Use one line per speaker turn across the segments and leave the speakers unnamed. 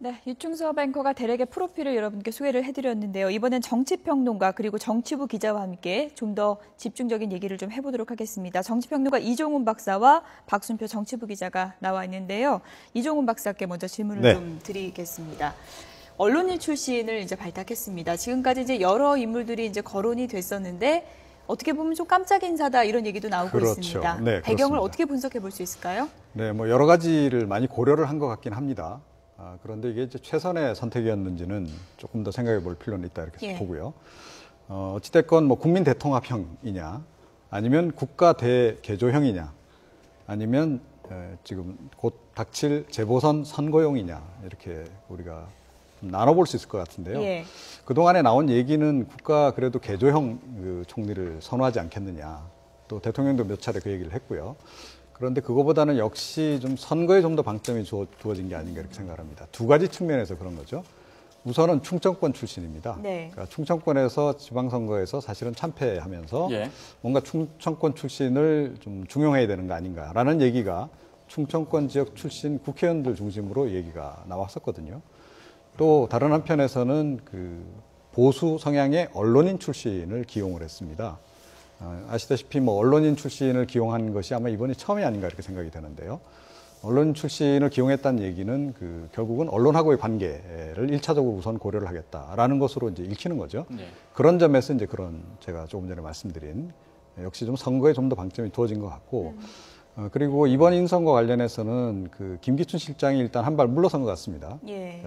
네, 유충섭 앵커가 대략의 프로필을 여러분께 소개를 해드렸는데요. 이번엔 정치평론가 그리고 정치부 기자와 함께 좀 더 집중적인 얘기를 좀 해보도록 하겠습니다. 정치평론가 이종훈 박사와 박순표 정치부 기자가 나와 있는데요. 이종훈 박사께 먼저 질문을 좀 드리겠습니다. 언론인 출신을 이제 발탁했습니다. 지금까지 이제 여러 인물들이 이제 거론이 됐었는데 어떻게 보면 좀 깜짝 인사다 이런 얘기도 나오고 있습니다. 네, 배경을 어떻게 분석해 볼 수 있을까요?
네, 뭐 여러 가지를 많이 고려를 한 것 같긴 합니다. 그런데 이게 이제 최선의 선택이었는지는 조금 더 생각해 볼 필요는 있다 이렇게 보고요. 어찌됐건 뭐 국민 대통합형이냐, 아니면 국가 대개조형이냐, 아니면 지금 곧 닥칠 재보선 선거용이냐 이렇게 우리가 나눠볼 수 있을 것 같은데요. 그동안에 나온 얘기는 국가 그래도 개조형 그 총리를 선호하지 않겠느냐, 또 대통령도 몇 차례 그 얘기를 했고요. 그런데 그거보다는 역시 좀 선거에 좀 더 방점이 두어진 게 아닌가 이렇게 생각합니다. 두 가지 측면에서 그런 거죠. 우선은 충청권 출신입니다. 그러니까 충청권에서 지방선거에서 사실은 참패하면서 뭔가 충청권 출신을 좀 중용해야 되는 거 아닌가라는 얘기가 충청권 지역 출신 국회의원들 중심으로 얘기가 나왔었거든요. 또 다른 한편에서는 그 보수 성향의 언론인 출신을 기용을 했습니다. 아시다시피 뭐 언론인 출신을 기용한 것이 아마 이번이 처음이 아닌가 이렇게 생각이 되는데요. 언론인 출신을 기용했다는 얘기는 그 결국은 언론하고의 관계를 1차적으로 우선 고려를 하겠다라는 것으로 이제 읽히는 거죠. 그런 점에서 이제 그런 제가 조금 전에 말씀드린 역시 좀 선거에 좀 더 방점이 두어진 것 같고 그리고 이번 인선과 관련해서는 그 김기춘 실장이 일단 한 발 물러선 것 같습니다.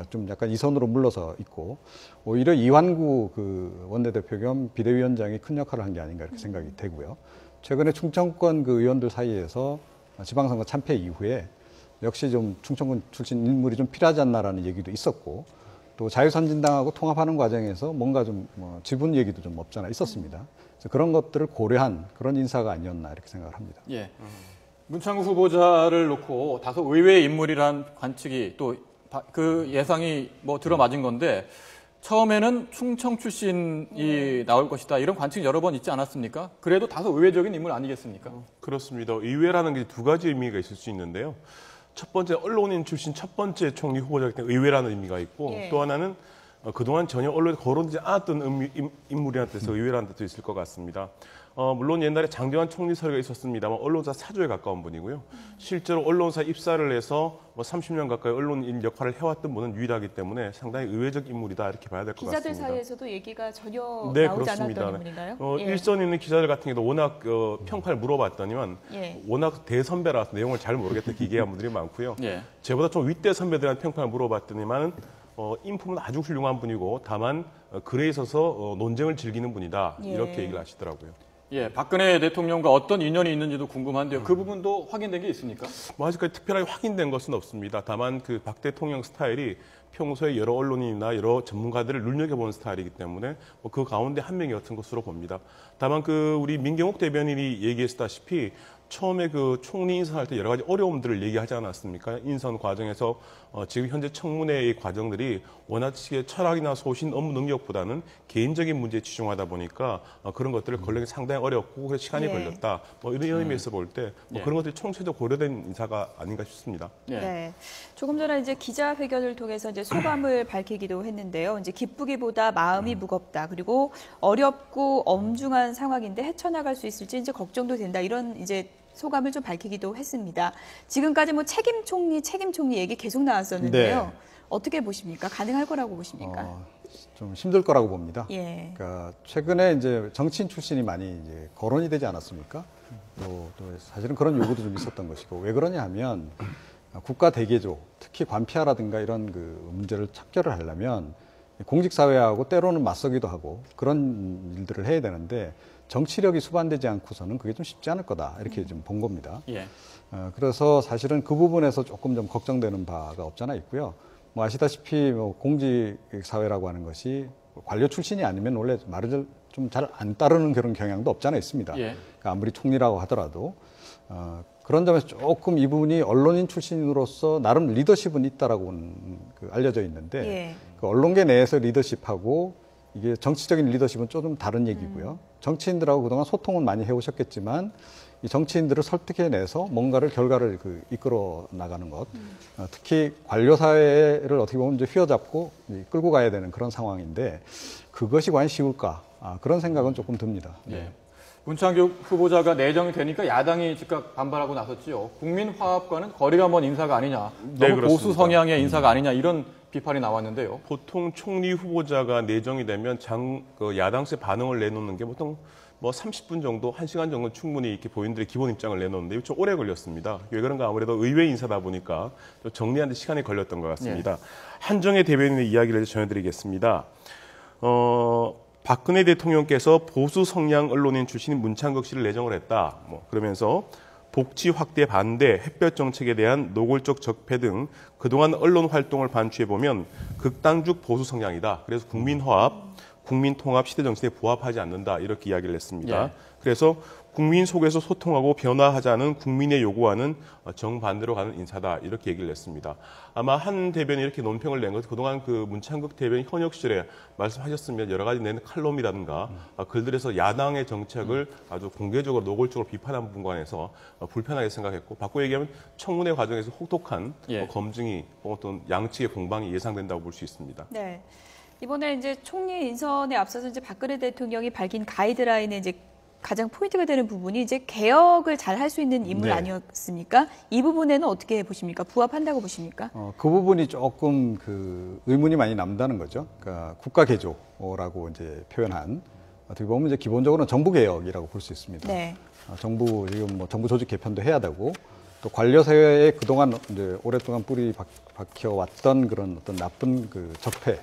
좀 약간 이선으로 물러서 있고 오히려 이완구 그 원내대표 겸 비대위원장이 큰 역할을 한 게 아닌가 이렇게 생각이 되고요. 최근에 충청권 그 의원들 사이에서 지방선거 참패 이후에 역시 좀 충청권 출신 인물이 좀 필요하지 않나라는 얘기도 있었고 또 자유선진당하고 통합하는 과정에서 뭔가 좀 지분 얘기도 좀 없잖아 있었습니다. 그래서 그런 것들을 고려한 그런 인사가 아니었나 이렇게 생각을 합니다.
문창국 후보자를 놓고 다소 의외의 인물이란 관측이 또 그 예상이 뭐 들어맞은 건데 처음에는 충청 출신이 나올 것이다 이런 관측이 여러 번 있지 않았습니까? 그래도 다소 의외적인 인물 아니겠습니까?
그렇습니다. 의외라는 게 두 가지 의미가 있을 수 있는데요. 첫 번째 언론인 출신 첫 번째 총리 후보자이기 때문에 의외라는 의미가 있고 또 하나는 그동안 전혀 언론에 거론되지 않았던 인물이라는 뜻에서 의외라는 뜻도 있을 것 같습니다. 물론 옛날에 장대환 총리 서리가 있었습니다만 언론사 사조에 가까운 분이고요. 실제로 언론사 입사를 해서 뭐 30년 가까이 언론인 역할을 해왔던 분은 유일하기 때문에 상당히 의외적 인물이다 이렇게 봐야 될 것 같습니다.
기자들 사이에서도 얘기가 전혀 나오지 않았던 인물인가요?
일선에 있는 기자들 같은 경우도 워낙 평판을 물어봤더니만 워낙 대선배라서 내용을 잘 모르겠다 기괴한 분들이 많고요. 저보다 좀 윗대 선배들한테 평판을 물어봤더니만 인품은 아주 훌륭한 분이고 다만 글에 있어서 논쟁을 즐기는 분이다 이렇게 얘기를 하시더라고요.
박근혜 대통령과 어떤 인연이 있는지도 궁금한데요. 그 부분도 확인된 게 있습니까?
뭐 아직까지 특별하게 확인된 것은 없습니다. 다만 그 박 대통령 스타일이 평소에 여러 언론인이나 여러 전문가들을 눈여겨보는 스타일이기 때문에 그 가운데 한 명이었던 것으로 봅니다. 다만 그 우리 민경욱 대변인이 얘기했다시피 처음에 그 총리 인선할 때 여러 가지 어려움들을 얘기하지 않았습니까? 인선 과정에서 지금 현재 청문회의 과정들이 워낙에 철학이나 소신, 업무 능력보다는 개인적인 문제에 치중하다 보니까 그런 것들을 걸르기 상당히 어렵고 그래서 시간이 걸렸다. 뭐 이런 의미에서 볼 때 그런 것들이 총체적으로 고려된 인사가 아닌가 싶습니다.
조금 전에 이제 기자회견을 통해서 이제 소감을 밝히기도 했는데요. 이제 기쁘기보다 마음이 무겁다. 그리고 어렵고 엄중한 상황인데 헤쳐나갈 수 있을지 이제 걱정도 된다. 이런 이제 소감을 좀 밝히기도 했습니다. 지금까지 뭐 책임 총리 얘기 계속 나왔었는데요. 어떻게 보십니까? 가능할 거라고 보십니까?
좀 힘들 거라고 봅니다. 그러니까 최근에 이제 정치인 출신이 많이 이제 거론이 되지 않았습니까? 또 사실은 그런 요구도 좀 있었던 것이고 왜 그러냐 하면 국가 대개조, 특히 관폐화라든가 이런 그 문제를 척결을 하려면 공직사회하고 때로는 맞서기도 하고 그런 일들을 해야 되는데 정치력이 수반되지 않고서는 그게 좀 쉽지 않을 거다 이렇게 좀 본 겁니다. 그래서 사실은 그 부분에서 조금 좀 걱정되는 바가 없잖아 있고요. 뭐 아시다시피 뭐 공직사회라고 하는 것이 관료 출신이 아니면 원래 말을 좀 잘 안 따르는 그런 경향도 없잖아 있습니다. 그러니까 아무리 총리라고 하더라도 그런 점에서 조금 이분이 언론인 출신으로서 나름 리더십은 있다라고 알려져 있는데 그 언론계 내에서 리더십하고 이게 정치적인 리더십은 조금 다른 얘기고요. 정치인들하고 그동안 소통은 많이 해오셨겠지만 이 정치인들을 설득해내서 뭔가를 결과를 이끌어 나가는 것, 특히 관료 사회를 어떻게 보면 이제 휘어잡고 끌고 가야 되는 그런 상황인데 그것이 과연 쉬울까? 그런 생각은 조금 듭니다.
예. 문창규 후보자가 내정이 되니까 야당이 즉각 반발하고 나섰지요. 국민화합과는 거리가 먼 인사가 아니냐,
네,
너무 보수
그렇습니다.
성향의 인사가 아니냐 이런 비판이 나왔는데요.
보통 총리 후보자가 내정이 되면 야당수의 반응을 내놓는 게 보통 뭐 30분 정도, 1시간 정도 충분히 이렇게 본인들의 기본 입장을 내놓는데 좀 오래 걸렸습니다. 왜 그런가 아무래도 의회 인사다 보니까 좀 정리하는 데 시간이 걸렸던 것 같습니다. 한정혜 대변인의 이야기를 전해드리겠습니다. 박근혜 대통령께서 보수 성향 언론인 출신인 문창극 씨를 내정을 했다. 그러면서 복지 확대 반대, 햇볕 정책에 대한 노골적 적폐 등 그동안 언론 활동을 반추해보면 극단적 보수 성향이다. 그래서 국민화합, 국민통합 시대 정신에 부합하지 않는다. 이렇게 이야기를 했습니다.
예.
그래서 국민 속에서 소통하고 변화하자는 국민의 요구와는 정반대로 가는 인사다. 이렇게 얘기를 했습니다. 아마 한 대변인이 이렇게 논평을 낸 것은 그동안 그 문창극 대변인 현역 시절에 말씀하셨으면 여러 가지 내는 칼럼이라든가 글들에서 야당의 정책을 아주 공개적으로 노골적으로 비판한 부분에 관해서 불편하게 생각했고 바꿔 얘기하면 청문회 과정에서 혹독한 검증이 어떤 양측의 공방이 예상된다고 볼 수 있습니다.
네. 이번에 이제 총리 인선에 앞서서 이제 박근혜 대통령이 밝힌 가이드라인에 이제 가장 포인트가 되는 부분이 이제 개혁을 잘 할 수 있는 인물
네.
아니었습니까? 이 부분에는 어떻게 보십니까? 부합한다고 보십니까?
그 부분이 조금 의문이 많이 남다는 거죠. 그러니까 국가개조라고 이제 표현한 어떻게 보면 이제 기본적으로는 정부개혁이라고 볼 수 있습니다.
네.
지금 정부 조직 개편도 해야 되고 또 관료 사회에 그동안 이제 오랫동안 뿌리 박혀 왔던 그런 어떤 나쁜 적폐,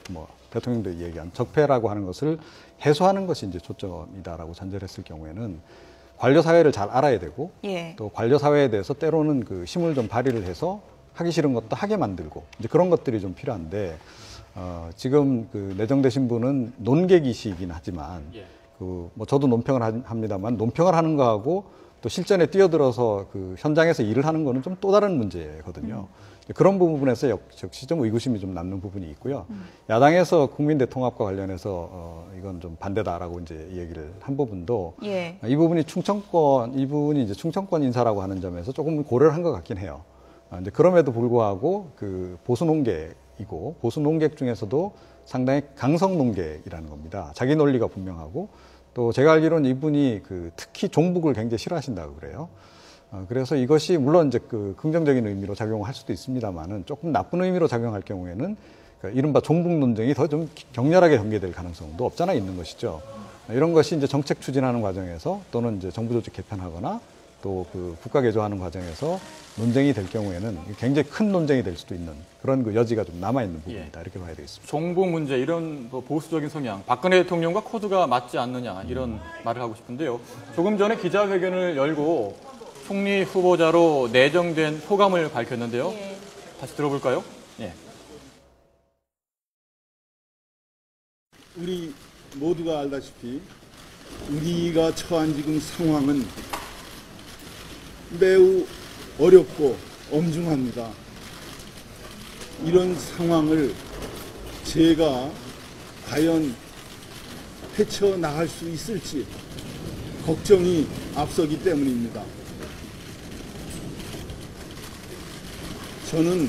대통령도 얘기한 적폐라고 하는 것을 해소하는 것이 이제 초점이다라고 전제를 했을 경우에는 관료 사회를 잘 알아야 되고 또 관료 사회에 대해서 때로는 힘을 좀 발휘를 해서 하기 싫은 것도 하게 만들고 이제 그런 것들이 좀 필요한데 지금 내정되신 분은 논객이시긴 하지만 저도 논평을 합니다만 논평을 하는 거하고 또 실전에 뛰어들어서 현장에서 일을 하는 거는 좀 또 다른 문제거든요. 그런 부분에서 역시 좀 의구심이 좀 남는 부분이 있고요. 야당에서 국민 대통합과 관련해서 이건 좀 반대다라고 이제 얘기를 한 부분도 이 부분이 이분이 이제 충청권 인사라고 하는 점에서 조금 고려를 한 것 같긴 해요. 근데 그럼에도 불구하고 보수 논객이고 보수 논객 중에서도 상당히 강성 논객이라는 겁니다. 자기 논리가 분명하고 또 제가 알기로는 이분이 특히 종북을 굉장히 싫어하신다고 그래요. 그래서 이것이 물론 이제 긍정적인 의미로 작용할 수도 있습니다만은 조금 나쁜 의미로 작용할 경우에는 이른바 종북 논쟁이 더 좀 격렬하게 전개될 가능성도 없잖아 있는 것이죠. 이런 것이 이제 정책 추진하는 과정에서 또는 이제 정부 조직 개편하거나 또 국가 개조하는 과정에서 논쟁이 될 경우에는 굉장히 큰 논쟁이 될 수도 있는 그런 여지가 좀 남아 있는 부분이다 이렇게 봐야 되겠습니다.
종북 문제 이런 보수적인 성향, 박근혜 대통령과 코드가 맞지 않느냐 이런 말을 하고 싶은데요. 조금 전에 기자회견을 열고 총리 후보자로 내정된 소감을 밝혔는데요. 다시 들어볼까요?
우리 모두가 알다시피 우리가 처한 지금 상황은 매우 어렵고 엄중합니다. 이런 상황을 제가 과연 헤쳐나갈 수 있을지 걱정이 앞서기 때문입니다. 저는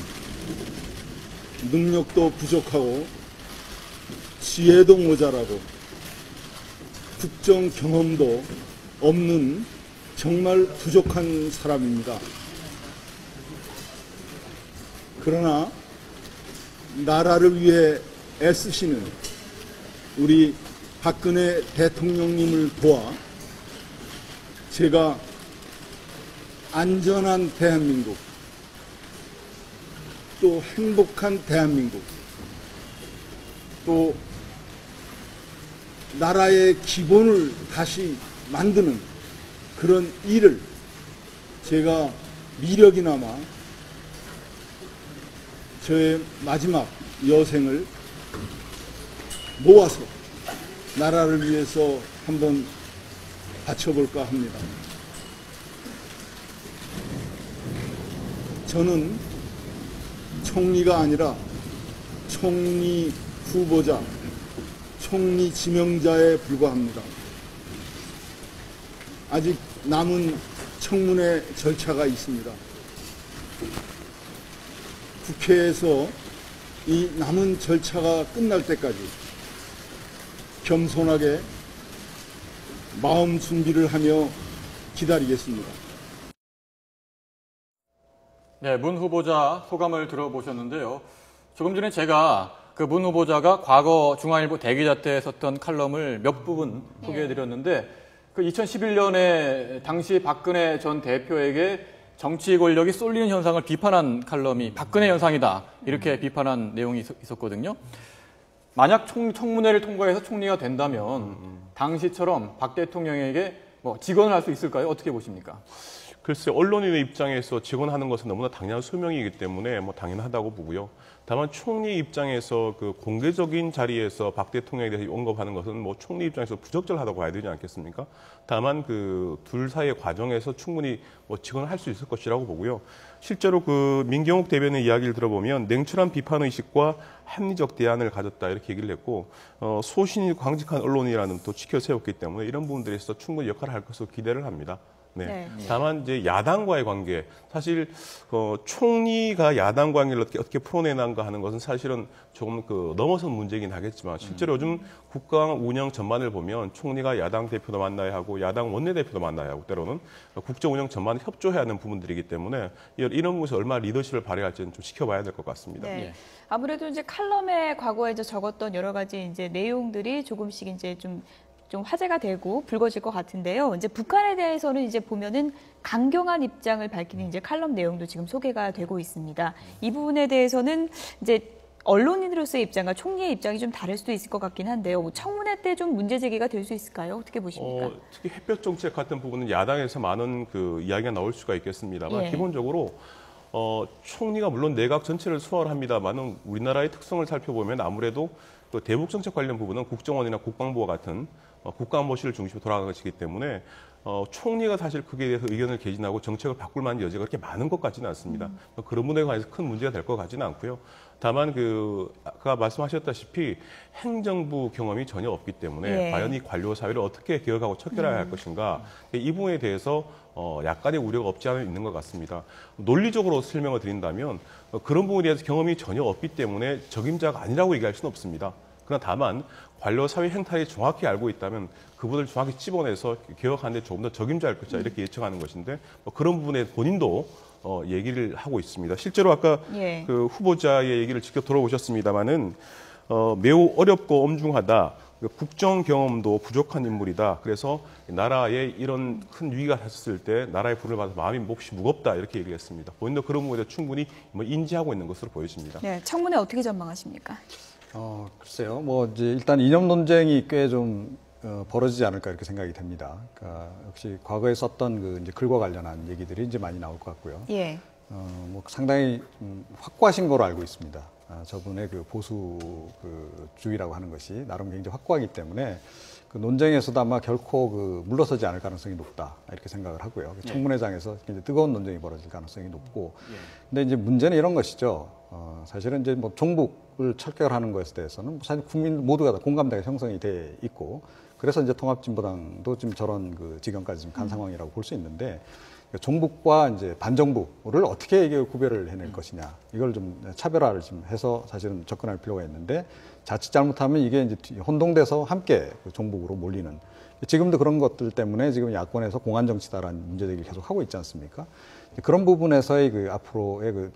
능력도 부족하고 지혜도 모자라고 국정 경험도 없는 정말 부족한 사람입니다. 그러나 나라를 위해 애쓰시는 우리 박근혜 대통령님을 도와 제가 안전한 대한민국 또 행복한 대한민국 또 나라의 기본을 다시 만드는 그런 일을 제가 미력이나마 저의 마지막 여생을 모아서 나라를 위해서 한번 바쳐볼까 합니다. 저는 총리가 아니라 총리 후보자 총리 지명자에 불과합니다. 아직 남은 청문회 절차가 있습니다. 국회에서 이 남은 절차가 끝날 때까지 겸손하게 마음 준비를 하며 기다리겠습니다.
네, 문 후보자 소감을 들어보셨는데요. 조금 전에 제가 그 문 후보자가 과거 중앙일보 대기자 때 썼던 칼럼을 몇 부분 소개해드렸는데 그 2011년에 당시 박근혜 전 대표에게 정치 권력이 쏠리는 현상을 비판한 칼럼이 박근혜 현상이다 이렇게 비판한 내용이 있었거든요. 만약 청문회를 통과해서 총리가 된다면 당시처럼 박 대통령에게 뭐 직언을 할 수 있을까요? 어떻게 보십니까?
글쎄, 언론인의 입장에서 직언하는 것은 너무나 당연한 소명이기 때문에 뭐 당연하다고 보고요. 다만 총리 입장에서 그 공개적인 자리에서 박 대통령에 대해서 언급하는 것은 뭐 총리 입장에서 부적절하다고 봐야 되지 않겠습니까? 다만 그 둘 사이의 과정에서 충분히 뭐 직언을 할 수 있을 것이라고 보고요. 실제로 그 민경욱 대변의 이야기를 들어보면 냉철한 비판 의식과 합리적 대안을 가졌다 이렇게 얘기를 했고 소신이 광직한 언론이라는 또 지켜 세웠기 때문에 이런 부분들에서 충분히 역할을 할 것으로 기대를 합니다. 네. 다만 이제 야당과의 관계, 사실 총리가 야당 관계를 어떻게 풀어내는가 하는 것은 사실은 조금 그 넘어선 문제이긴 하겠지만 실제로 요즘 국정 운영 전반을 보면 총리가 야당 대표도 만나야 하고 야당 원내대표도 만나야 하고 때로는 국정 운영 전반에 협조해야 하는 부분들이기 때문에 이런 부분에서 얼마나 리더십을 발휘할지는 좀 지켜봐야 될 것 같습니다.
네. 아무래도 이제 칼럼에 과거에 이제 적었던 여러 가지 이제 내용들이 조금씩 이제 좀 화제가 되고 불거질 것 같은데요. 이제 북한에 대해서는 이제 보면은 강경한 입장을 밝히는 이제 칼럼 내용도 지금 소개가 되고 있습니다. 이 부분에 대해서는 이제 언론인으로서의 입장과 총리의 입장이 좀 다를 수도 있을 것 같긴 한데요. 뭐 청문회 때 좀 문제 제기가 될 수 있을까요? 어떻게 보십니까?
특히 햇볕 정책 같은 부분은 야당에서 많은 그 이야기가 나올 수가 있겠습니다만 기본적으로 총리가 물론 내각 전체를 수월을 합니다만은 우리나라의 특성을 살펴보면 아무래도 그 대북 정책 관련 부분은 국정원이나 국방부와 같은 국가안보실을 중심으로 돌아가는 것이기 때문에 총리가 사실 거기에 대해서 의견을 개진하고 정책을 바꿀 만한 여지가 그렇게 많은 것 같지는 않습니다. 그런 부분에 관해서 큰 문제가 될 것 같지는 않고요. 다만 아까 말씀하셨다시피 행정부 경험이 전혀 없기 때문에 과연 이 관료 사회를 어떻게 개혁하고 척결해야 할 것인가 이 부분에 대해서 약간의 우려가 없지 않아 있는 것 같습니다. 논리적으로 설명을 드린다면 그런 부분에 대해서 경험이 전혀 없기 때문에 적임자가 아니라고 얘기할 수는 없습니다. 그러나 다만 관료 사회 행태를 정확히 알고 있다면 그분을 정확히 찝어내서 개혁하는 데 조금 더 적임자일 것이다 이렇게 예측하는 것인데 그런 부분에 본인도 얘기를 하고 있습니다. 실제로 아까 그 후보자의 얘기를 직접 들어보셨습니다마는 매우 어렵고 엄중하다. 국정 경험도 부족한 인물이다. 그래서 나라에 이런 큰 위기가 닥쳤을 때 나라의 불을 받아서 마음이 몹시 무겁다 이렇게 얘기했습니다. 본인도 그런 부분에 충분히 인지하고 있는 것으로 보여집니다.
네, 청문회 어떻게 전망하십니까?
글쎄요. 뭐 이제 일단 이념 논쟁이 꽤 좀 벌어지지 않을까 이렇게 생각이 됩니다. 그러니까 역시 과거에 썼던 그 이제 글과 관련한 얘기들이 이제 많이 나올 것 같고요. 뭐 상당히 확고하신 거로 알고 있습니다. 저분의 그 보수 주의라고 하는 것이 나름 굉장히 확고하기 때문에 그 논쟁에서도 아마 결코 물러서지 않을 가능성이 높다 이렇게 생각을 하고요. 청문회장에서 굉장히 뜨거운 논쟁이 벌어질 가능성이 높고, 근데 이제 문제는 이런 것이죠. 사실은 이제 뭐 종북을 철결하는 것에 대해서는 사실 국민 모두가 다 공감대가 형성이 돼 있고, 그래서 이제 통합진보당도 지금 저런 지경까지 지금 간 상황이라고 볼 수 있는데. 종북과 이제 반정부를 어떻게 이게 구별을 해낼 것이냐, 이걸 좀 차별화를 좀 해서 사실은 접근할 필요가 있는데, 자칫 잘못하면 이게 이제 혼동돼서 함께 종북으로 몰리는, 지금도 그런 것들 때문에 지금 야권에서 공안 정치다라는 문제 제기를 계속 하고 있지 않습니까? 그런 부분에서의 앞으로의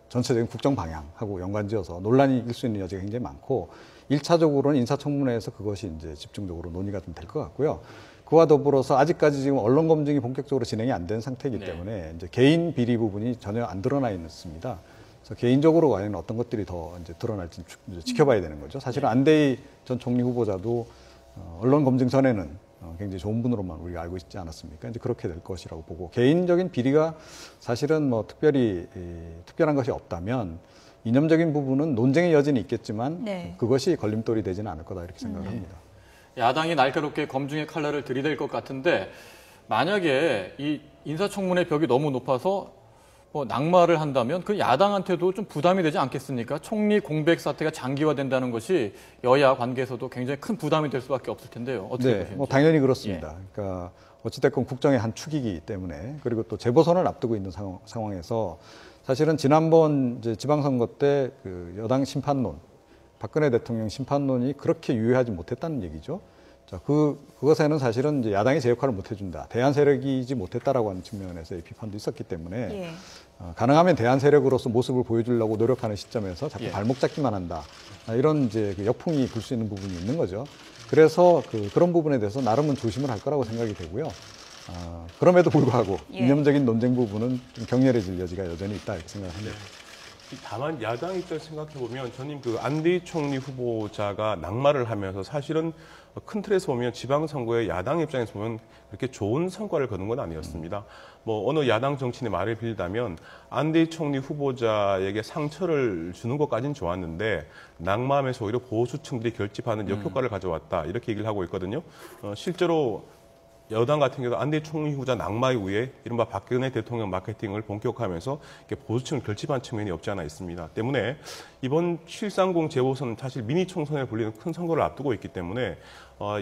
전체적인 국정 방향하고 연관지어서 논란이 일 수 있는 여지가 굉장히 많고, 1차적으로는 인사청문회에서 그것이 이제 집중적으로 논의가 좀 될 것 같고요. 그와 더불어서 아직까지 지금 언론 검증이 본격적으로 진행이 안 된 상태이기 때문에 이제 개인 비리 부분이 전혀 안 드러나 있습니다. 그래서 개인적으로 과연 어떤 것들이 더 이제 드러날지 지켜봐야 되는 거죠. 사실은 안대희 전 총리 후보자도 언론 검증 전에는 굉장히 좋은 분으로만 우리가 알고 있지 않았습니까? 이제 그렇게 될 것이라고 보고, 개인적인 비리가 사실은 뭐 특별한 것이 없다면 이념적인 부분은 논쟁의 여지는 있겠지만 그것이 걸림돌이 되지는 않을 거다 이렇게 생각을 합니다.
야당이 날카롭게 검증의 칼날을 들이댈 것 같은데, 만약에 이 인사청문회 벽이 너무 높아서 뭐 낙마를 한다면 그 야당한테도 좀 부담이 되지 않겠습니까? 총리 공백 사태가 장기화된다는 것이 여야 관계에서도 굉장히 큰 부담이 될 수밖에 없을 텐데요. 어떻게 보시는지.
뭐 당연히 그렇습니다. 그러니까 어찌됐건 국정의 한 축이기 때문에 그리고 또 재보선을 앞두고 있는 상황에서 사실은 지난번 이제 지방선거 때 그 여당 심판론, 박근혜 대통령 심판론이 그렇게 유효하지 못했다는 얘기죠. 자, 그것에는 사실은 이제 야당이 제 역할을 못 해준다. 대안 세력이지 못했다라고 하는 측면에서의 비판도 있었기 때문에 가능하면 대안 세력으로서 모습을 보여주려고 노력하는 시점에서 자꾸 발목 잡기만 한다. 이런 이제 그 역풍이 불 수 있는 부분이 있는 거죠. 그래서 그런 부분에 대해서 나름은 조심을 할 거라고 생각이 되고요. 그럼에도 불구하고 이념적인 논쟁 부분은 좀 격렬해질 여지가 여전히 있다 이렇게 생각합니다.
다만 야당 입장에서 생각해보면 저는 그 안대희 총리 후보자가 낙마를 하면서 사실은 큰 틀에서 보면 지방선거의 야당 입장에서 보면 그렇게 좋은 성과를 거둔 건 아니었습니다. 뭐 어느 야당 정치인의 말을 빌리자면 안대희 총리 후보자에게 상처를 주는 것까지는 좋았는데 낙마하면서 오히려 보수층들이 결집하는 역효과를 가져왔다 이렇게 얘기를 하고 있거든요. 실제로 여당 같은 경우도 안대희 총리 후보자 낙마 이후에 이른바 박근혜 대통령 마케팅을 본격화하면서 보수층을 결집한 측면이 없지 않아 있습니다. 때문에 이번 730 재보선은 사실 미니 총선에 불리는 큰 선거를 앞두고 있기 때문에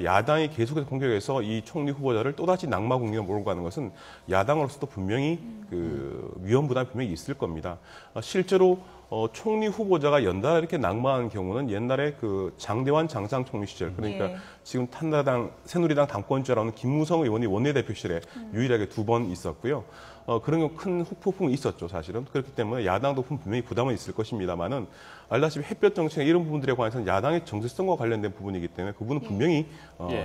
야당이 계속해서 공격해서 이 총리 후보자를 또다시 낙마 국면에 몰고 가는 것은 야당으로서도 분명히 그 위험 부담이 분명히 있을 겁니다. 실제로 총리 후보자가 연달아 이렇게 낙마한 경우는 옛날에 그 장대환 장상 총리 시절 그러니까 지금 탄다당 새누리당 당권주라는 김무성 의원이 원내대표실에 유일하게 2번 있었고요. 그런 경우 큰 후폭풍이 있었죠, 사실은. 그렇기 때문에 야당도 분명히 부담은 있을 것입니다만은 알다시피 햇볕 정책의 이런 부분들에 관해서는 야당의 정체성과 관련된 부분이기 때문에 그 부분은 분명히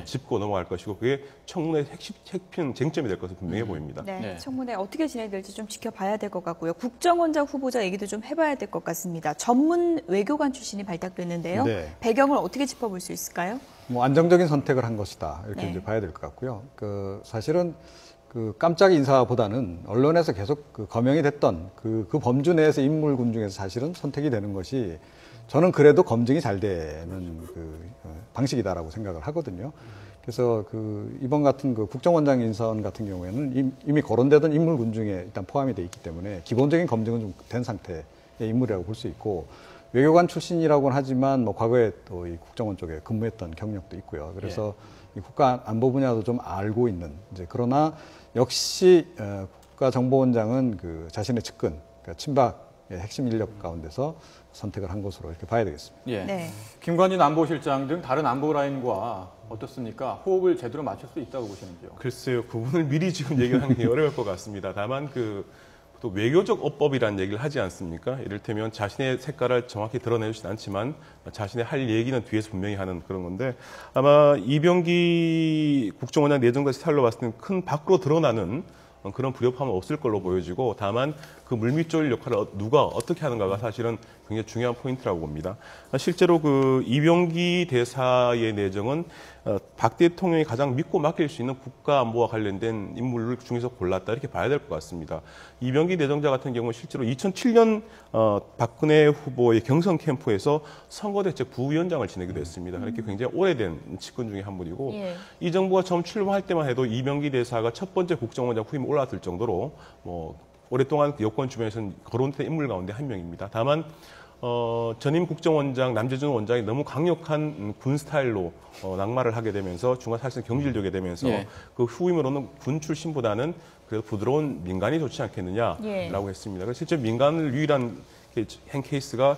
짚고 넘어갈 것이고 그게 청문회의 핵심 쟁점이 될 것은 분명해 보입니다.
네, 청문회 어떻게 진행될지 좀 지켜봐야 될 것 같고요. 국정원장 후보자 얘기도 좀 해봐야 될 것 같습니다. 전문 외교관 출신이 발탁됐는데요. 배경을 어떻게 짚어볼 수 있을까요?
뭐 안정적인 선택을 한 것이다 이렇게 이제 봐야 될 것 같고요. 사실은 깜짝 인사보다는 언론에서 계속 거명이 됐던 그 범주 내에서 인물군 중에서 사실은 선택이 되는 것이 저는 그래도 검증이 잘 되는 방식이다라고 생각을 하거든요. 그래서 이번 같은 국정원장 인선 같은 경우에는 이미 거론되던 인물군 중에 일단 포함이 돼 있기 때문에 기본적인 검증은 좀 된 상태의 인물이라고 볼 수 있고 외교관 출신이라고는 하지만 뭐 과거에 또 이 국정원 쪽에 근무했던 경력도 있고요. 그래서 이 국가 안보 분야도 좀 알고 있는 그러나 역시 국가정보원장은 자신의 측근, 그러니까 친박의 핵심 인력 가운데서 선택을 한 것으로 이렇게 봐야 되겠습니다.
김관진 안보실장 등 다른 안보 라인과 어떻습니까? 호흡을 제대로 맞출 수 있다고 보시는지요?
글쎄요, 그 부분을 미리 지금 얘기하기 어려울 것 같습니다. 다만 또 외교적 어법이라는 얘기를 하지 않습니까? 이를테면 자신의 색깔을 정확히 드러내주진 않지만 자신의 할 얘기는 뒤에서 분명히 하는 그런 건데 아마 이병기 국정원장 내정자 스타일로 봤을 때는 큰 밖으로 드러나는 그런 불협화음은 없을 걸로 보여지고 다만 그 물밑조일 역할을 누가 어떻게 하는가가 사실은 굉장히 중요한 포인트라고 봅니다. 실제로 이병기 대사의 내정은 박 대통령이 가장 믿고 맡길 수 있는 국가안보와 관련된 인물 중에서 골랐다 이렇게 봐야 될 것 같습니다. 이병기 내정자 같은 경우는 실제로 2007년 박근혜 후보의 경선 캠프에서 선거대책 부위원장을 지내기도 했습니다. 그렇게 굉장히 오래된 측근 중에 한 분이고 이 정부가 처음 출범할 때만 해도 이병기 대사가 첫 번째 국정원장 후임에 올라들 정도로 오랫동안 여권 주변에서는 거론된 인물 가운데 한 명입니다. 다만 전임 국정원장 남재준 원장이 너무 강력한 군 스타일로 낙마를 하게 되면서 중간 사실상 경질되게 되면서 그 후임으로는 군 출신보다는 그래도 부드러운 민간이 좋지 않겠느냐라고 했습니다. 그래서 실제 민간을 유일한 한 케이스가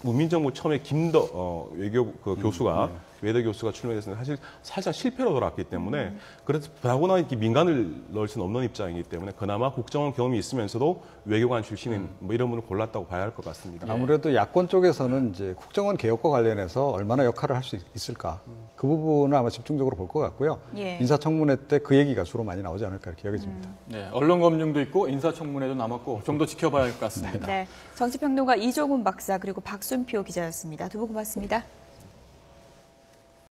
문민정부 처음에 김더 외교 교수가 외대 교수가 출마했는데 사실 살짝 실패로 돌아왔기 때문에 그래서 더구나 이렇게 민간을 넣을 수는 없는 입장이기 때문에 그나마 국정원 경험이 있으면서도 외교관 출신인 이런 분을 골랐다고 봐야 할 것 같습니다.
아무래도 야권 쪽에서는 이제 국정원 개혁과 관련해서 얼마나 역할을 할 수 있을까 그 부분을 아마 집중적으로 볼 것 같고요. 인사청문회 때 그 얘기가 주로 많이 나오지 않을까 이렇게 여겨집니다.
언론 검증도 있고 인사청문회도 남았고 좀 더 지켜봐야 할 것 같습니다.
정치평론가 이종훈 박사 그리고 박순표 기자였습니다. 두 분 고맙습니다.